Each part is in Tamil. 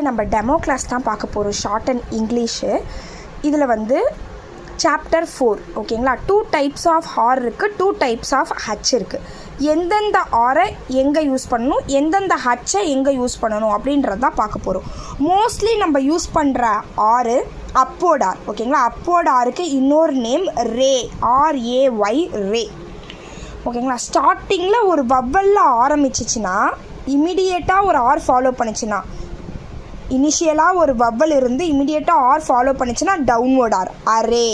நம்ம டெமோ கிளாஸ் தான் பார்க்க போகிறோம். Short and English. இதில் வந்து சாப்டர் 4 ஓகேங்களா. 2 டைப்ஸ் ஆஃப் ஆர் இருக்குது, 2 டைப்ஸ் ஆஃப் ஹச் இருக்குது. எந்தெந்த ஆரை எங்கே யூஸ் பண்ணணும், எந்தெந்த ஹச்சை எங்கே யூஸ் பண்ணணும் அப்படின்றது தான் பார்க்க போகிறோம். மோஸ்ட்லி நம்ம யூஸ் பண்ணுற ஆறு அப்போர்ட் ஆர் ஓகேங்களா. அப்போர்ட் ஆருக்கு இன்னொரு நேம் ரே, RAY ரே ஓகேங்களா. ஸ்டார்டிங்கில் ஒரு வவ்வலில் ஆரம்பிச்சிச்சின்னா இமிடியேட்டாக ஒரு ஆர் ஃபாலோ பண்ணிச்சுன்னா, இனிஷியலாக ஒரு வவ்வல் இருந்து இமிடியேட்டாக ஆர் ஃபாலோ பண்ணிச்சுன்னா டவுன்வோர்ட் ஆர். அரே,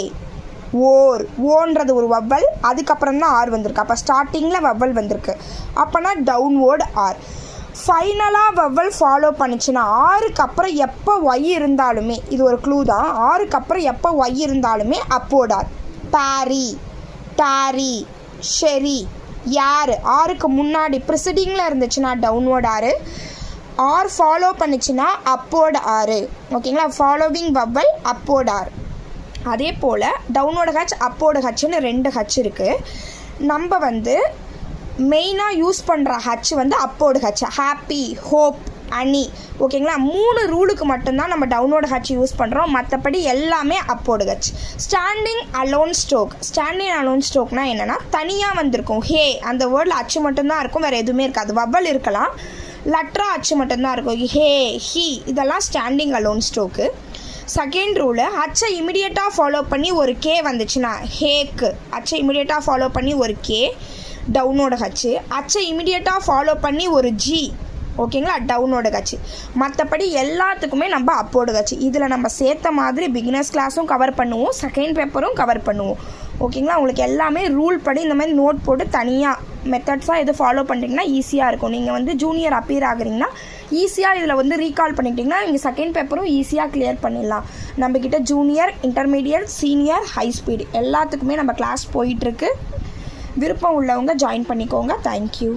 ஓர், ஓன்றது ஒரு வவ்வல், அதுக்கப்புறம் தான் ஆர் வந்திருக்கு. அப்போ ஸ்டார்டிங்கில் வவ்வல் வந்திருக்கு, அப்போனா டவுன்வோர்ட் ஆர். ஃபைனலாக வவ்வல் ஃபாலோ பண்ணிச்சுன்னா ஆருக்கு அப்புறம் எப்போ ஒய் இருந்தாலுமே, இது ஒரு க்ளூ தான், ஆருக்கு அப்புறம் எப்போ ஒய் இருந்தாலுமே upward R. Barry, tarry, sherry, யார் ஆருக்கு முன்னாடி ப்ரிசிடிங்கில் இருந்துச்சுன்னா டவுன்வோர்ட் ஆர். ஆர் ஃபாலோ பண்ணிச்சுன்னா அப்போர்ட் ஆர் ஓகேங்களா. Following vowel upward R. அதே போல் டவுன்வோர்டு ஹச், அப்போர்டு ஹச்சுன்னு 2 ஹச் இருக்குது. நம்ம வந்து மெயினாக யூஸ் பண்ணுற ஹச் வந்து அப்போர்டு ஹச். ஹாப்பி, ஹோப், அனி ஓகேங்களா. 3 ரூலுக்கு மட்டும்தான் நம்ம டவுன்வோர்டு ஹச் யூஸ் பண்ணுறோம், மற்றபடி எல்லாமே upward H. Standing alone stroke. Standing alone ஸ்ட்ரோக்னால் என்னென்னா, தனியாக வந்திருக்கும் ஹே, அந்த வேர்டில் அச்சு மட்டும்தான் இருக்கும், வேறு எதுவுமே இருக்காது. வவ்வல் இருக்கலாம், லட்ரா அச்சு மட்டும்தான் இருக்கும். ஹே, ஹி, இதெல்லாம் standing alone stroke. Second rule, ஹச்சை இமிடியேட்டாக ஃபாலோ பண்ணி ஒரு கே வந்துச்சுன்னா ஹேக்கு, ஹச்சை இமிடியேட்டாக ஃபாலோ பண்ணி ஒரு கே டவுனோட ஹச்சு. ஹச்சை இமிடியேட்டாக ஃபாலோ பண்ணி ஒரு ஜி ஓகேங்களா, டவுனோட ஹச்சு. மற்றபடி எல்லாத்துக்குமே நம்ம அப்போர்டு ஹச்சு. இதில் நம்ம சேர்த்த மாதிரி பிகினர்ஸ் கிளாஸும் கவர் பண்ணுவோம், செகண்ட் பேப்பரும் கவர் பண்ணுவோம் ஓகேங்களா. உங்களுக்கு எல்லாமே ரூல் படி இந்த மாதிரி நோட் போட்டு தனியாக மெத்தட்ஸாக எது ஃபாலோ பண்ணிட்டீங்கன்னா ஈஸியாக இருக்கும். நீங்கள் வந்து ஜூனியர் அப்பியர் ஆகுறீங்கன்னா ஈஸியாக இதில் வந்து ரீகால் பண்ணிக்கிட்டிங்கன்னா நீங்கள் செகண்ட் பேப்பரும் ஈஸியாக கிளியர் பண்ணிடலாம். நம்மக்கிட்ட junior, intermediate, senior, high speed எல்லாத்துக்குமே நம்ம கிளாஸ் போயிட்டுருக்கு. விருப்பம் உள்ளவங்க ஜாயின் பண்ணிக்கோங்க. தேங்க்யூ.